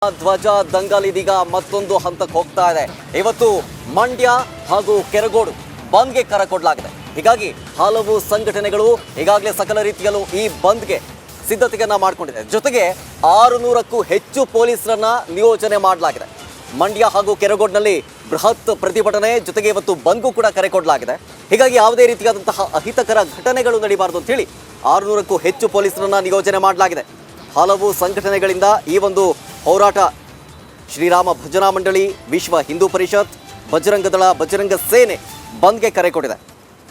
ಧ್ವಜ ದಂಗಲ್ ಇದೀಗ ಮತ್ತೊಂದು ಹಂತಕ್ಕೆ ಹೋಗ್ತಾ ಇದೆ. ಇವತ್ತು ಮಂಡ್ಯ ಹಾಗೂ ಕೆರಗೋಡು ಬಂದ್ಗೆ ಕರೆ ಕೊಡಲಾಗಿದೆ. ಹೀಗಾಗಿ ಹಲವು ಸಂಘಟನೆಗಳು ಈಗಾಗಲೇ ಸಕಲ ರೀತಿಯಲ್ಲೂ ಈ ಬಂದ್ಗೆ ಸಿದ್ಧತೆಯನ್ನ ಮಾಡಿಕೊಂಡಿದೆ. ಜೊತೆಗೆ 600ಕ್ಕೂ ಹೆಚ್ಚು ಪೊಲೀಸರನ್ನ ನಿಯೋಜನೆ ಮಾಡಲಾಗಿದೆ. ಮಂಡ್ಯ ಹಾಗೂ ಕೆರಗೋಡಿನಲ್ಲಿ ಬೃಹತ್ ಪ್ರತಿಭಟನೆ ಜೊತೆಗೆ ಇವತ್ತು ಬಂದ್ಗೂ ಕೂಡ ಕರೆ ಕೊಡಲಾಗಿದೆ. ಹೀಗಾಗಿ ಯಾವುದೇ ರೀತಿಯಾದಂತಹ ಅಹಿತಕರ ಘಟನೆಗಳು ನಡೀಬಾರದು ಅಂತ ಹೇಳಿ 600ಕ್ಕೂ ಹೆಚ್ಚು ಪೊಲೀಸರನ್ನ ನಿಯೋಜನೆ ಮಾಡಲಾಗಿದೆ. ಹಲವು ಸಂಘಟನೆಗಳಿಂದ ಈ ಒಂದು ಹೋರಾಟ ಶ್ರೀರಾಮ ಭಜನಾ ಮಂಡಳಿ, ವಿಶ್ವ ಹಿಂದೂ ಪರಿಷತ್, ಬಜರಂಗ ದಳ, ಬಜರಂಗ ಸೇನೆ ಬಂದ್ಗೆ ಕರೆ ಕೊಟ್ಟಿದೆ.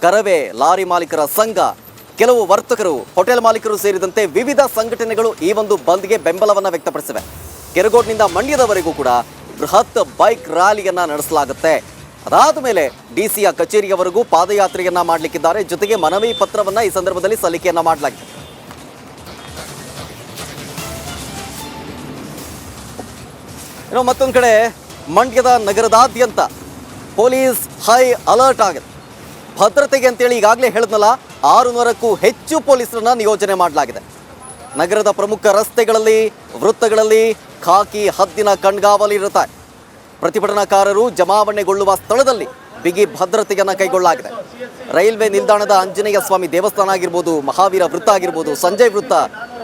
ಕರವೇ, ಲಾರಿ ಮಾಲೀಕರ ಸಂಘ, ಕೆಲವು ವರ್ತಕರು, ಹೋಟೆಲ್ ಮಾಲೀಕರು ಸೇರಿದಂತೆ ವಿವಿಧ ಸಂಘಟನೆಗಳು ಈ ಒಂದು ಬಂದ್ಗೆ ಬೆಂಬಲವನ್ನು ವ್ಯಕ್ತಪಡಿಸಿವೆ. ಕೆರಗೋಡಿನಿಂದ ಮಂಡ್ಯದವರೆಗೂ ಕೂಡ ಬೃಹತ್ ಬೈಕ್ ರ್ಯಾಲಿಯನ್ನ ನಡೆಸಲಾಗುತ್ತೆ. ಅದಾದ ಮೇಲೆ ಡಿಸಿಯ ಕಚೇರಿಯವರೆಗೂ ಪಾದಯಾತ್ರೆಯನ್ನ ಮಾಡಲಿಕ್ಕಿದ್ದಾರೆ. ಜೊತೆಗೆ ಮನವಿ ಪತ್ರವನ್ನ ಈ ಸಂದರ್ಭದಲ್ಲಿ ಸಲ್ಲಿಕೆಯನ್ನ ಮಾಡಲಾಗಿದೆ. ಇನ್ನು ಮತ್ತೊಂದು ಕಡೆ ಮಂಡ್ಯದ ನಗರದಾದ್ಯಂತ ಪೊಲೀಸ್ ಹೈ ಅಲರ್ಟ್ ಆಗಿದೆ. ಭದ್ರತೆಗೆ ಅಂತೇಳಿ ಈಗಾಗಲೇ ಹೇಳಿದ್ನಲ್ಲ, 600ಕ್ಕೂ ಹೆಚ್ಚು ಪೊಲೀಸರನ್ನ ನಿಯೋಜನೆ ಮಾಡಲಾಗಿದೆ. ನಗರದ ಪ್ರಮುಖ ರಸ್ತೆಗಳಲ್ಲಿ, ವೃತ್ತಗಳಲ್ಲಿ ಖಾಕಿ ಹದ್ದಿನ ಕಣ್ಗಾವಲಿರುತ್ತೆ. ಪ್ರತಿಭಟನಾಕಾರರು ಜಮಾವಣೆಗೊಳ್ಳುವ ಸ್ಥಳದಲ್ಲಿ ಬಿಗಿ ಭದ್ರತೆಯನ್ನು ಕೈಗೊಳ್ಳಲಾಗಿದೆ. ರೈಲ್ವೆ ನಿಲ್ದಾಣದ ಆಂಜನೇಯ ಸ್ವಾಮಿ ದೇವಸ್ಥಾನ ಆಗಿರ್ಬೋದು, ಮಹಾವೀರ ವೃತ್ತ ಆಗಿರ್ಬೋದು, ಸಂಜಯ್ ವೃತ್ತ,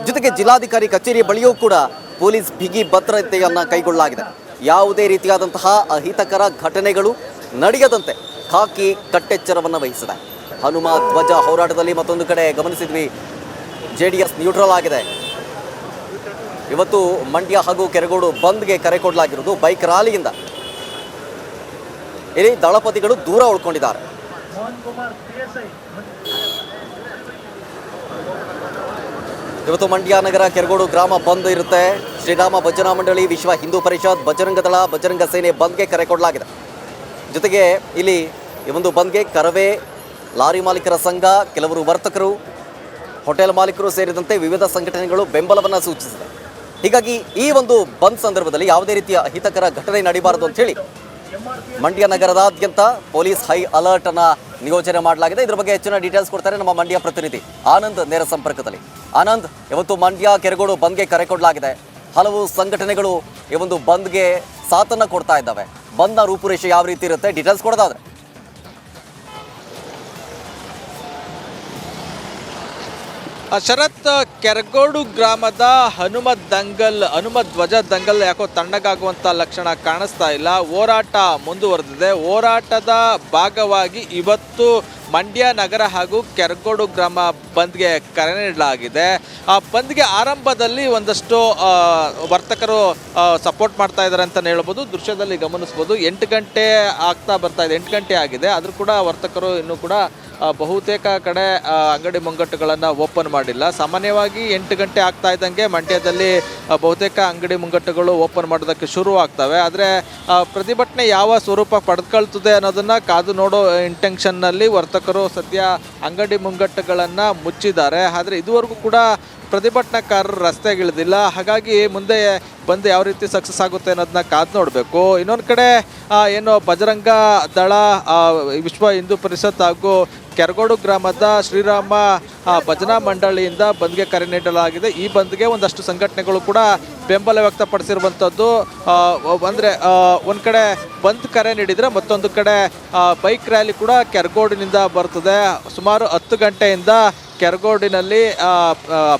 ಜೊತೆಗೆ ಜಿಲ್ಲಾಧಿಕಾರಿ ಕಚೇರಿಯ ಬಳಿಯೂ ಕೂಡ ಪೊಲೀಸ್ ಬಿಗಿ ಭದ್ರತೆಯನ್ನು ಕೈಗೊಳ್ಳಲಾಗಿದೆ. ಯಾವುದೇ ರೀತಿಯಾದಂತಹ ಅಹಿತಕರ ಘಟನೆಗಳು ನಡೆಯದಂತೆ ಖಾಕಿ ಕಟ್ಟೆಚ್ಚರವನ್ನು ವಹಿಸಿದೆ. ಹನುಮ ಧ್ವಜ ಹೋರಾಟದಲ್ಲಿ ಮತ್ತೊಂದು ಕಡೆ ಗಮನಿಸಿದ್ವಿ, JDS ನ್ಯೂಟ್ರಲ್ ಆಗಿದೆ. ಇವತ್ತು ಮಂಡ್ಯ ಹಾಗೂ ಕೆರಗೋಡು ಬಂದ್ಗೆ ಕರೆ ಕೊಡಲಾಗಿರುವುದು ಬೈಕ್ ರ್ಯಾಲಿಯಿಂದ. ಇಲ್ಲಿ ದಳಪತಿಗಳು ದೂರ ಉಳ್ಕೊಂಡಿದ್ದಾರೆ. ಇವತ್ತು ಮಂಡ್ಯ ನಗರ ಕೆರಗೋಡು ಗ್ರಾಮ ಬಂದ್ ಇರುತ್ತೆ. ಶ್ರೀರಾಮ ಭಜನಾ ಮಂಡಳಿ, ವಿಶ್ವ ಹಿಂದೂ ಪರಿಷತ್, ಬಜರಂಗ ದಳ, ಬಜರಂಗ ಸೇನೆ ಬಂದ್ಗೆ ಕರೆ ಕೊಡಲಾಗಿದೆ. ಜೊತೆಗೆ ಇಲ್ಲಿ ಈ ಒಂದು ಬಂದ್ಗೆ ಕರವೇ, ಲಾರಿ ಮಾಲೀಕರ ಸಂಘ, ಕೆಲವರು ವರ್ತಕರು, ಹೋಟೆಲ್ ಮಾಲೀಕರು ಸೇರಿದಂತೆ ವಿವಿಧ ಸಂಘಟನೆಗಳು ಬೆಂಬಲವನ್ನು ಸೂಚಿಸಿದೆ. ಹೀಗಾಗಿ ಈ ಒಂದು ಬಂದ್ ಸಂದರ್ಭದಲ್ಲಿ ಯಾವುದೇ ರೀತಿಯ ಅಹಿತಕರ ಘಟನೆ ನಡೀಬಾರದು ಅಂತ ಹೇಳಿ ಮಂಡ್ಯ ನಗರದಾದ್ಯಂತ ಪೊಲೀಸ್ ಹೈ ಅಲರ್ಟ್ ಅನ್ನ ನಿಯೋಜನೆ ಮಾಡಲಾಗಿದೆ. ಇದ್ರ ಬಗ್ಗೆ ಹೆಚ್ಚಿನ ಡೀಟೇಲ್ಸ್ ಕೊಡ್ತಾರೆ ನಮ್ಮ ಮಂಡ್ಯ ಪ್ರತಿನಿಧಿ ಆನಂದ್ ನೇರ ಸಂಪರ್ಕದಲ್ಲಿ. ಆನಂದ್, ಇವತ್ತು ಮಂಡ್ಯ ಕೆರಗೋಡು ಬಂದ್ಗೆ ಕರೆ ಕೊಡಲಾಗಿದೆ. ಹಲವು ಸಂಘಟನೆಗಳು ಈ ಒಂದು ಬಂದ್ಗೆ ಸಾಥನ್ನ ಕೊಡ್ತಾ ಇದ್ದಾವೆ. ಬಂದ್ನ ರೂಪುರೇಷೆ ಯಾವ ರೀತಿ ಇರುತ್ತೆ, ಡೀಟೇಲ್ಸ್ ಕೊಡೋದಾದ್ರೆ? ಶರತ್, ಕೆರಗೋಡು ಗ್ರಾಮದ ಹನುಮ ಧ್ವಜ ದಂಗಲ್ ಯಾಕೋ ತಣ್ಣಗಾಗುವಂಥ ಲಕ್ಷಣ ಕಾಣಿಸ್ತಾ ಇಲ್ಲ. ಹೋರಾಟ ಮುಂದುವರೆದಿದೆ. ಹೋರಾಟದ ಭಾಗವಾಗಿ ಇವತ್ತು ಮಂಡ್ಯ ನಗರ ಹಾಗೂ ಕೆರಗೋಡು ಗ್ರಾಮ ಬಂದ್ಗೆ ಕರೆ ನೀಡಲಾಗಿದೆ. ಆ ಬಂದ್ಗೆ ಆರಂಭದಲ್ಲಿ ಒಂದಷ್ಟು ವರ್ತಕರು ಸಪೋರ್ಟ್ ಮಾಡ್ತಾ ಇದ್ದಾರೆ ಅಂತಲೇ ಹೇಳ್ಬೋದು. ದೃಶ್ಯದಲ್ಲಿ ಗಮನಿಸ್ಬೋದು, 8 ಗಂಟೆ ಆಗ್ತಾ ಬರ್ತಾ ಇದೆ, 8 ಗಂಟೆ ಆಗಿದೆ. ಆದರೂ ಕೂಡ ವರ್ತಕರು ಇನ್ನೂ ಕೂಡ ಬಹುತೇಕ ಕಡೆ ಅಂಗಡಿ ಮುಂಗಟ್ಟುಗಳನ್ನು ಓಪನ್ ಮಾಡಿಲ್ಲ. ಸಾಮಾನ್ಯವಾಗಿ 8 ಗಂಟೆ ಆಗ್ತಾ ಇದ್ದಂಗೆ ಮಂಡ್ಯದಲ್ಲಿ ಬಹುತೇಕ ಅಂಗಡಿ ಮುಂಗಟ್ಟುಗಳು ಓಪನ್ ಮಾಡೋದಕ್ಕೆ ಶುರು ಆಗ್ತವೆ. ಆದರೆ ಪ್ರತಿಭಟನೆ ಯಾವ ಸ್ವರೂಪ ಪಡೆದುಕೊಳ್ತದೆ ಅನ್ನೋದನ್ನು ಕಾದು ನೋಡೋ ಇಂಟೆನ್ಷನ್ನಲ್ಲಿ ವರ್ತಕರು ಸದ್ಯ ಅಂಗಡಿ ಮುಂಗಟ್ಟುಗಳನ್ನು ಮುಚ್ಚಿದ್ದಾರೆ. ಆದರೆ ಇದುವರೆಗೂ ಕೂಡ ಪ್ರತಿಭಟನಾಕಾರರು ರಸ್ತೆಗಿಳಿದಿಲ್ಲ. ಹಾಗಾಗಿ ಮುಂದೆ ಬಂದು ಯಾವ ರೀತಿ ಸಕ್ಸಸ್ ಆಗುತ್ತೆ ಅನ್ನೋದನ್ನ ಕಾದು ನೋಡಬೇಕು. ಇನ್ನೊಂದು ಕಡೆ ಏನು ಬಜರಂಗ ದಳ, ವಿಶ್ವ ಹಿಂದೂ ಪರಿಷತ್ ಹಾಗೂ ಕೆರಗೋಡು ಗ್ರಾಮದ ಶ್ರೀರಾಮ ಭಜನಾ ಮಂಡಳಿಯಿಂದ ಬಂದ್ಗೆ ಕರೆ ನೀಡಲಾಗಿದೆ. ಈ ಬಂದ್ಗೆ ಒಂದಷ್ಟು ಸಂಘಟನೆಗಳು ಕೂಡ ಬೆಂಬಲ ವ್ಯಕ್ತಪಡಿಸಿರುವಂಥದ್ದು. ಅಂದರೆ ಒಂದು ಕಡೆ ಬಂದ್ ಕರೆ ನೀಡಿದರೆ ಮತ್ತೊಂದು ಕಡೆ ಬೈಕ್ ರ್ಯಾಲಿ ಕೂಡ ಕೆರಗೋಡಿನಿಂದ ಬರ್ತದೆ. ಸುಮಾರು 10 ಗಂಟೆಯಿಂದ ಕೆರಗೋಡಿನಲ್ಲಿ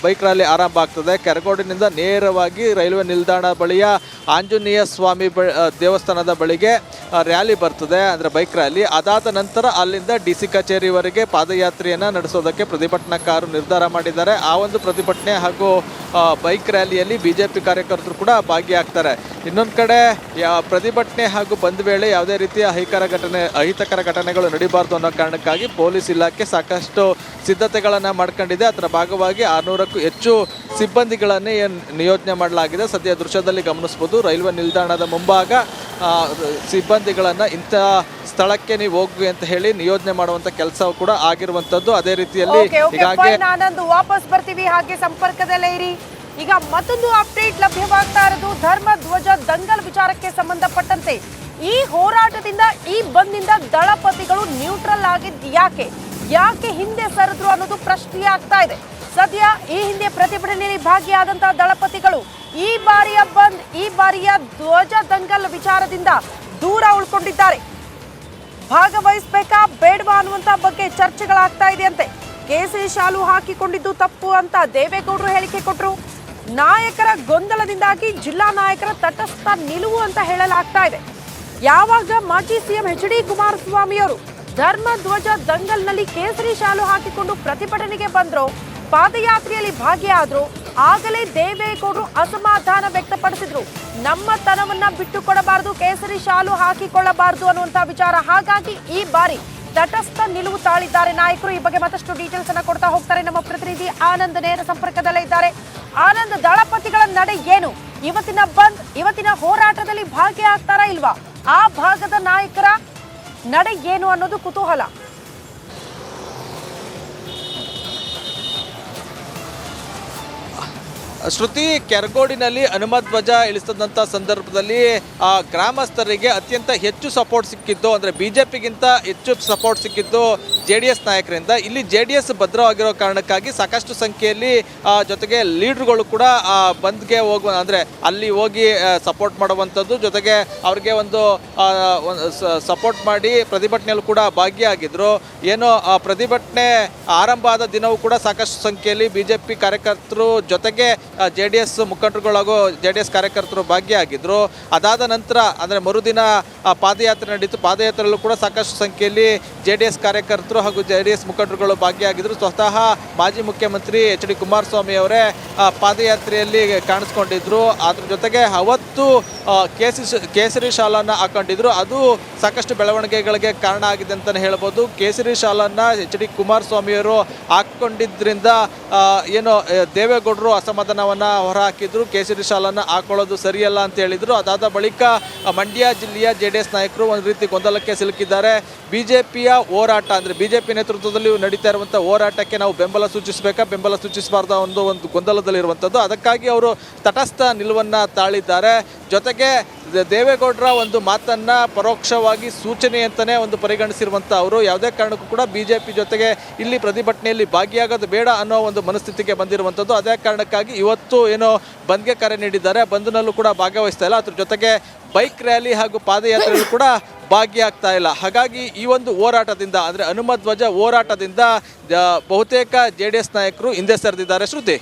ಬೈಕ್ ರ್ಯಾಲಿ ಆರಂಭ ಆಗ್ತದೆ. ಕೆರಗೋಡಿನಿಂದ ನೇರವಾಗಿ ರೈಲ್ವೆ ನಿಲ್ದಾಣ ಬಳಿಯ ಆಂಜನೇಯ ಸ್ವಾಮಿ ದೇವಸ್ಥಾನದ ಬಳಿಗೆ ರ್ಯಾಲಿ ಬರ್ತದೆ, ಅಂದರೆ ಬೈಕ್ ರ್ಯಾಲಿ. ಅದಾದ ನಂತರ ಅಲ್ಲಿಂದ DC ಕಚೇರಿವರೆಗೆ ಪಾದಯಾತ್ರೆಯನ್ನು ನಡೆಸೋದಕ್ಕೆ ಪ್ರತಿಭಟನಾಕಾರರು ನಿರ್ಧಾರ ಮಾಡಿದ್ದಾರೆ. ಆ ಒಂದು ಪ್ರತಿಭಟನೆ ಹಾಗೂ ಬೈಕ್ ರ್ಯಾಲಿಯಲ್ಲಿ BJP ಕಾರ್ಯಕರ್ತರು ಕೂಡ ಭಾಗಿಯಾಗ್ತಾರೆ. ಇನ್ನೊಂದು ಕಡೆ ಪ್ರತಿಭಟನೆ ಹಾಗೂ ಬಂದ್ ವೇಳೆ ಯಾವುದೇ ರೀತಿಯ ಅಹಿತಕರ ಘಟನೆಗಳು ನಡೀಬಾರ್ದು ಅನ್ನೋ ಕಾರಣಕ್ಕಾಗಿ ಪೊಲೀಸ್ ಇಲಾಖೆ ಸಾಕಷ್ಟು ಸಿದ್ಧತೆಗಳನ್ನು ಮಾಡ್ಕೊಂಡಿದೆ. ಅದರ ಭಾಗವಾಗಿ 600ಕ್ಕೂ ಹೆಚ್ಚು ಸಿಬ್ಬಂದಿಗಳನ್ನೇ ನಿಯೋಜನೆ ಮಾಡಲಾಗಿದೆ. ಸದ್ಯ ದೃಶ್ಯದಲ್ಲಿ ಗಮನಿಸ್ಬೋದು, ರೈಲ್ವೆ ನಿಲ್ದಾಣದ ಮುಂಭಾಗ ಸಿಬ್ಬಂದಿಗಳನ್ನು ಇಂಥ ಸ್ಥಳಕ್ಕೆ ನೀವು ಹೋಗಿ ಅಂತ ಹೇಳಿ ನಿಯೋಜನೆ ಮಾಡುವಂತ ಕೆಲಸ ಕೂಡ ಆಗಿರುವಂತದ್ದು. ಅದೇ ರೀತಿಯಲ್ಲಿ ವಾಪಸ್ ಬರ್ತೀವಿ, ಹಾಗೆ ಸಂಪರ್ಕದಲ್ಲೇ ಇರಿ. ಈಗ ಮತ್ತೊಂದು ಅಪ್ಡೇಟ್ ಲಭ್ಯವಾಗ್ತಾ ಇರೋದು ಧರ್ಮ ಧ್ವಜ ದಂಗಲ್ ವಿಚಾರಕ್ಕೆ ಸಂಬಂಧಪಟ್ಟಂತೆ. ಈ ಹೋರಾಟದಿಂದ, ಈ ಬಂದ್ನಿಂದ ದಳಪತಿಗಳು ನ್ಯೂಟ್ರಲ್ ಆಗಿದ್ದು ಯಾಕೆ ಹಿಂದೆ ಸರಿದ್ರು ಅನ್ನೋದು ಪ್ರಶ್ನೆ ಆಗ್ತಾ ಇದೆ. ಸದ್ಯ ಈ ಹಿಂದೆ ಪ್ರತಿಭಟನೆಯಲ್ಲಿ ಭಾಗಿಯಾದಂತಹ ದಳಪತಿಗಳು ಈ ಬಾರಿಯ ಬಂದ್, ಈ ಬಾರಿಯ ಧ್ವಜ ದಂಗಲ್ ವಿಚಾರದಿಂದ ದೂರ ಉಳ್ಕೊಂಡಿದ್ದಾರೆ. ಭಾಗವಹಿಸಬೇಕಾ ಬೇಡವಾ ಅನ್ನುವಂತ ಬಗ್ಗೆ ಚರ್ಚೆಗಳಾಗ್ತಾ ಇದೆಯಂತೆ. ಕೇಸರಿ ಶಾಲು ಹಾಕಿಕೊಂಡಿದ್ದು ತಪ್ಪು ಅಂತ ದೇವೇಗೌಡರು ಹೇಳಿಕೆ ಕೊಟ್ಟರು. ನಾಯಕರ ಗೊಂದಲದಿಂದಾಗಿ ಜಿಲ್ಲಾ ನಾಯಕರ ತಟಸ್ಥ ನಿಲುವು ಅಂತ ಹೇಳಲಾಗ್ತಾ ಇದೆ. ಯಾವಾಗ ಮಾಜಿ ಸಿಎಂ ಎಚ್.ಡಿ. ಕುಮಾರಸ್ವಾಮಿ ಅವರು ಧರ್ಮ ಧ್ವಜ ದಂಗಲ್ನಲ್ಲಿ ಕೇಸರಿ ಶಾಲು ಹಾಕಿಕೊಂಡು ಪ್ರತಿಭಟನೆಗೆ ಬಂದ್ರು, ಪಾದಯಾತ್ರೆಯಲ್ಲಿ ಭಾಗಿಯಾದ್ರು, ಆಗಲೇ ದೇವೇಗೌಡರು ಅಸಮಾಧಾನ ವ್ಯಕ್ತಪಡಿಸಿದ್ರು. ನಮ್ಮ ತನವನ್ನ ಬಿಟ್ಟು ಕೊಡಬಾರದು, ಕೇಸರಿ ಶಾಲು ಹಾಕಿಕೊಳ್ಳಬಾರದು ಅನ್ನುವಂತ ವಿಚಾರ. ಹಾಗಾಗಿ ಈ ಬಾರಿ ತಟಸ್ಥ ನಿಲುವು ತಾಳಿದ್ದಾರೆ ನಾಯಕರು. ಈ ಬಗ್ಗೆ ಮತ್ತಷ್ಟು ಡೀಟೇಲ್ಸ್ ಅನ್ನ ಕೊಡ್ತಾ ಹೋಗ್ತಾರೆ ನಮ್ಮ ಪ್ರತಿನಿಧಿ ಆನಂದ್, ನೇರ ಸಂಪರ್ಕದಲ್ಲೇ ಇದ್ದಾರೆ. ಆನಂದ್, ದಳಪತಿಗಳ ನಡೆ ಏನು? ಇವತ್ತಿನ ಬಂದ್, ಇವತ್ತಿನ ಹೋರಾಟದಲ್ಲಿ ಭಾಗಿಯಾಗ್ತಾರಾ ಇಲ್ವಾ? ಆ ಭಾಗದ ನಾಯಕರ ನಡೆ ಏನು ಅನ್ನೋದು ಕುತೂಹಲ. ಶ್ರುತಿ, ಕೆರಗೋಡಿನಲ್ಲಿ ಹನುಮಧ್ವಜ ಇಳಿಸಿದಂಥ ಸಂದರ್ಭದಲ್ಲಿ ಗ್ರಾಮಸ್ಥರಿಗೆ ಅತ್ಯಂತ ಹೆಚ್ಚು ಸಪೋರ್ಟ್ ಸಿಕ್ಕಿದ್ದು, ಅಂದರೆ ಬಿಜೆಪಿಗಿಂತ ಹೆಚ್ಚು ಸಪೋರ್ಟ್ ಸಿಕ್ಕಿದ್ದು JDS ನಾಯಕರಿಂದ. ಇಲ್ಲಿ JDS ಭದ್ರವಾಗಿರೋ ಕಾರಣಕ್ಕಾಗಿ ಸಾಕಷ್ಟು ಸಂಖ್ಯೆಯಲ್ಲಿ ಜೊತೆಗೆ ಲೀಡ್ರುಗಳು ಕೂಡ ಬಂದ್ಗೆ ಹೋಗುವ, ಅಂದರೆ ಅಲ್ಲಿ ಹೋಗಿ ಸಪೋರ್ಟ್ ಮಾಡುವಂಥದ್ದು, ಜೊತೆಗೆ ಅವ್ರಿಗೆ ಒಂದು ಸಪೋರ್ಟ್ ಮಾಡಿ ಪ್ರತಿಭಟನೆಯಲ್ಲೂ ಕೂಡ ಭಾಗಿಯಾಗಿದ್ದರು. ಏನೋ ಪ್ರತಿಭಟನೆ ಆರಂಭ ಆದ ದಿನವೂ ಕೂಡ ಸಾಕಷ್ಟು ಸಂಖ್ಯೆಯಲ್ಲಿ ಬಿಜೆಪಿ ಕಾರ್ಯಕರ್ತರು ಜೊತೆಗೆ JDS ಮುಖಂಡರುಗಳು ಹಾಗೂ JDS ಕಾರ್ಯಕರ್ತರು ಭಾಗಿಯಾಗಿದ್ದರು. ಅದಾದ ನಂತರ ಅಂದರೆ ಮರುದಿನ ಪಾದಯಾತ್ರೆ ನಡೀತು. ಪಾದಯಾತ್ರೆಯಲ್ಲೂ ಕೂಡ ಸಾಕಷ್ಟು ಸಂಖ್ಯೆಯಲ್ಲಿ JDS ಕಾರ್ಯಕರ್ತರು ಹಾಗೂ JDS ಮುಖಂಡರುಗಳು ಭಾಗಿಯಾಗಿದ್ದರು. ಸ್ವತಃ ಮಾಜಿ ಮುಖ್ಯಮಂತ್ರಿ ಎಚ್.ಡಿ. ಕುಮಾರಸ್ವಾಮಿ ಅವರೇ ಪಾದಯಾತ್ರೆಯಲ್ಲಿ ಕಾಣಿಸ್ಕೊಂಡಿದ್ರು. ಅದ್ರ ಜೊತೆಗೆ ಅವತ್ತು ಕೇಸರಿ ಶಾಲನ್ನು ಹಾಕೊಂಡಿದ್ರು. ಅದು ಸಾಕಷ್ಟು ಬೆಳವಣಿಗೆಗಳಿಗೆ ಕಾರಣ ಆಗಿದೆ ಅಂತಲೇ ಹೇಳ್ಬೋದು. ಕೇಸರಿ ಶಾಲನ್ನು ಎಚ್.ಡಿ. ಕುಮಾರಸ್ವಾಮಿಯವರು ಹಾಕ್ಕೊಂಡಿದ್ದರಿಂದ ಏನು ದೇವೇಗೌಡರು ಅಸಮಾಧಾನವನ್ನು ಹೊರಹಾಕಿದ್ರು. ಕೇಸರಿ ಶಾಲನ್ನು ಹಾಕೊಳ್ಳೋದು ಸರಿಯಲ್ಲ ಅಂತ ಹೇಳಿದರು. ಅದಾದ ಬಳಿಕ ಮಂಡ್ಯ ಜಿಲ್ಲೆಯ JDS ನಾಯಕರು ಒಂದು ರೀತಿ ಗೊಂದಲಕ್ಕೆ ಸಿಲುಕಿದ್ದಾರೆ. ಬಿಜೆಪಿಯ ಹೋರಾಟ, ಅಂದರೆ ಬಿಜೆಪಿ ನೇತೃತ್ವದಲ್ಲಿ ನಡೀತಾ ಇರುವಂಥ ಹೋರಾಟಕ್ಕೆ ನಾವು ಬೆಂಬಲ ಸೂಚಿಸಬೇಕಾ, ಬೆಂಬಲ ಸೂಚಿಸಬಾರ್ದ ಒಂದು ಗೊಂದಲದಲ್ಲಿರುವಂಥದ್ದು. ಅದಕ್ಕಾಗಿ ಅವರು ತಟಸ್ಥ ನಿಲುವನ್ನು ತಾಳಿದ್ದಾರೆ. ಜೊತೆಗೆ ದೇವೇಗೌಡರ ಒಂದು ಮಾತನ್ನು ಪರೋಕ್ಷವಾಗಿ ಸೂಚನೆ ಅಂತಲೇ ಒಂದು ಪರಿಗಣಿಸಿರುವಂಥ ಅವರು ಯಾವುದೇ ಕಾರಣಕ್ಕೂ ಕೂಡ ಬಿಜೆಪಿ ಜೊತೆಗೆ ಇಲ್ಲಿ ಪ್ರತಿಭಟನೆಯಲ್ಲಿ ಭಾಗಿಯಾಗೋದು ಬೇಡ ಅನ್ನೋ ಒಂದು ಮನಸ್ಥಿತಿಗೆ ಬಂದಿರುವಂಥದ್ದು. ಅದೇ ಕಾರಣಕ್ಕಾಗಿ ಇವತ್ತು ಏನೋ ಬಂದ್ಗೆ ಕರೆ ನೀಡಿದ್ದಾರೆ. ಬಂದ್ನಲ್ಲೂ ಕೂಡ ಭಾಗವಹಿಸ್ತಾ ಇಲ್ಲ. ಅದ್ರ ಜೊತೆಗೆ ಬೈಕ್ ರ್ಯಾಲಿ ಹಾಗೂ ಪಾದಯಾತ್ರೆಯಲ್ಲೂ ಕೂಡ ಭಾಗಿಯಾಗ್ತಾ ಇಲ್ಲ. ಹಾಗಾಗಿ ಈ ಒಂದು ಹೋರಾಟದಿಂದ, ಅಂದರೆ ಹನುಮಧ್ವಜ ಹೋರಾಟದಿಂದ ಬಹುತೇಕ JDS ನಾಯಕರು ಹಿಂದೆ ಸರಿದಿದ್ದಾರೆ. ಶ್ರುತಿ.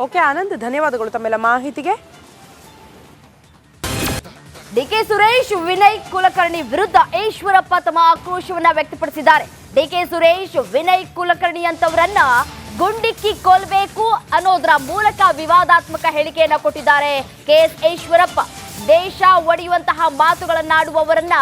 ಓಕೆ ಆನಂದ್, ಧನ್ಯವಾದಗಳು ತಮ್ಮೆಲ್ಲ ಮಾಹಿತಿಗೆ. ಡಿಕೆ ಸುರೇಶ್, ವಿನಯ್ ಕುಲಕರ್ಣಿ ವಿರುದ್ಧ ಈಶ್ವರಪ್ಪ ತಮ್ಮ ಆಕ್ರೋಶವನ್ನ ವ್ಯಕ್ತಪಡಿಸಿದ್ದಾರೆ. ಡಿಕೆ ಸುರೇಶ್, ವಿನಯ್ ಕುಲಕರ್ಣಿ ಅಂತವರನ್ನ ಗುಂಡಿಕ್ಕಿ ಕೊಲ್ಲಬೇಕು ಅನ್ನೋದರ ಮೂಲಕ ವಿವಾದಾತ್ಮಕ ಹೇಳಿಕೆಯನ್ನ ಕೊಟ್ಟಿದ್ದಾರೆ KS ಈಶ್ವರಪ್ಪ. ದೇಶ ಒಡೆಯುವಂತಹ ಮಾತುಗಳನ್ನಾಡುವವರನ್ನ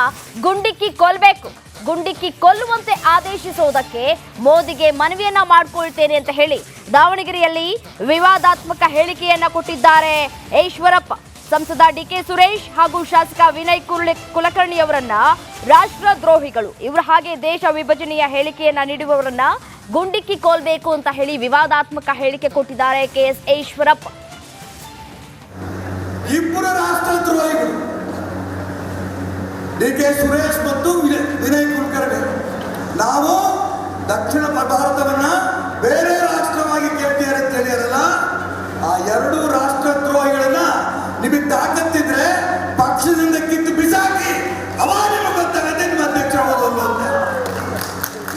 ಗುಂಡಿಕ್ಕಿ ಕೊಲ್ಲಬೇಕು, ಗುಂಡಿಕ್ಕಿ ಕೊಲ್ಲುವಂತೆ ಆದೇಶಿಸುವುದಕ್ಕೆ ಮೋದಿಗೆ ಮನವಿಯನ್ನ ಮಾಡಿಕೊಳ್ತೇನೆ ಅಂತ ಹೇಳಿ ದಾವಣಗೆರೆಯಲ್ಲಿ ವಿವಾದಾತ್ಮಕ ಹೇಳಿಕೆಯನ್ನ ಕೊಟ್ಟಿದ್ದಾರೆ ಈಶ್ವರಪ್ಪ. ಸಂಸದ ಡಿಕೆ ಸುರೇಶ್ ಹಾಗೂ ಶಾಸಕ ವಿನಯ್ ಕುಲಕರ್ಣಿ ಅವರನ್ನ ರಾಷ್ಟ್ರದ್ರೋಹಿಗಳು, ಇವರು ಹಾಗೆ ದೇಶ ವಿಭಜನೆಯ ಹೇಳಿಕೆಯನ್ನ ನೀಡುವವರನ್ನ ಗುಂಡಿಕ್ಕಿ ಕೊಲ್ಲಬೇಕು ಅಂತ ಹೇಳಿ ವಿವಾದಾತ್ಮಕ ಹೇಳಿಕೆ ಕೊಟ್ಟಿದ್ದಾರೆ KS ಈಶ್ವರಪ್ಪ. ಇಬ್ಬರು ರಾಷ್ಟ್ರದ್ರೋಹಿಗಳು ಡಿಕೆ ಸುರೇಶ್ ಮತ್ತು ವಿನಯ್ ಕುಲಕರ್ಣಿ. ನಾವು ದಕ್ಷಿಣ ಭಾರತವನ್ನ ಬೇರೆ ರಾಷ್ಟ್ರವಾಗಿ ಕೇಳ್ತೀರ ಅಂತ ಹೇಳಿರಲ್ಲ, ಆ ಎರಡು ರಾಷ್ಟ್ರದ್ರೋಹಿಗಳನ್ನ ನಿಮಗೆ ತಾಕತ್ತಿದ್ರೆ ಪಕ್ಷದಿಂದ ಕಿತ್ತು ಬಿಸಾಕಿ ಅವಾಗ ನಿಮಗೆ ಗೊತ್ತಾಗತ್ತೆ ನಿಮ್ಮ ಅಧ್ಯಕ್ಷ ಹೋಗೋದು ಅಂತ.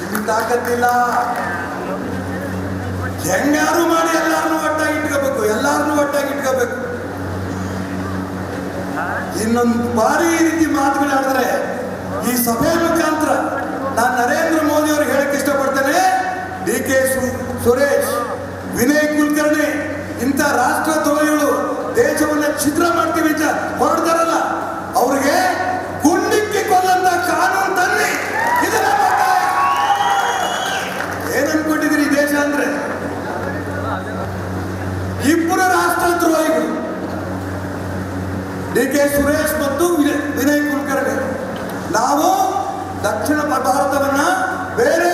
ನಿಮಗೆ ತಾಕತ್ತಿಲ್ಲ. ಹೆಂಗಾರು ಮಾಡಿ ಎಲ್ಲಾರನ್ನೂ ಒಟ್ಟಾಗಿ ಇಟ್ಕೋಬೇಕು, ಎಲ್ಲಾರನ್ನೂ ಒಟ್ಟಾಗಿ ಇಟ್ಕೋಬೇಕು. ಇನ್ನೊಂದು ಬಾರಿ ಈ ರೀತಿ ಮಾತುಗಳಾಡಿದ್ರೆ ಈ ಸಭೆಯ ಮುಖಾಂತರ ನಾನು ನರೇಂದ್ರ ಮೋದಿ ಅವ್ರಿಗೆ ಹೇಳಕ್ ಇಷ್ಟಪಡ್ತೇನೆ, ಡಿಕೆ ಸುರೇಶ್, ವಿನಯ್ ಕುಲಕರ್ಣಿ ಇಂಥ ರಾಷ್ಟ್ರದ್ರೋಹಿಗಳು ದೇಶವನ್ನ ಛಿದ್ರ ಮಾಡ್ತೀವಿ ಅಂತ ಹೊರಡ್ತಾರಲ್ಲ, ಅವ್ರಿಗೆ ಗುಂಡಿಕ್ಕಿ ಕೊಲ್ಲಂತ ಕಾನೂನು ತನ್ನಿ. ಇದನ್ನ ಏನ್ ಅನ್ಕೊಂಡಿದ್ದೀರಿ ದೇಶ ಅಂದ್ರೆ? ಇಬ್ಬರು ರಾಷ್ಟ್ರದ್ರೋಹಿಗಳು ಡಿಕೆ ಸುರೇಶ್ ಮತ್ತು ವಿನಯ್ ಕುಲಕರ್ಣಿ. ನಾವು ದಕ್ಷಿಣ ಭಾರತವನ್ನ ಬೇರೆ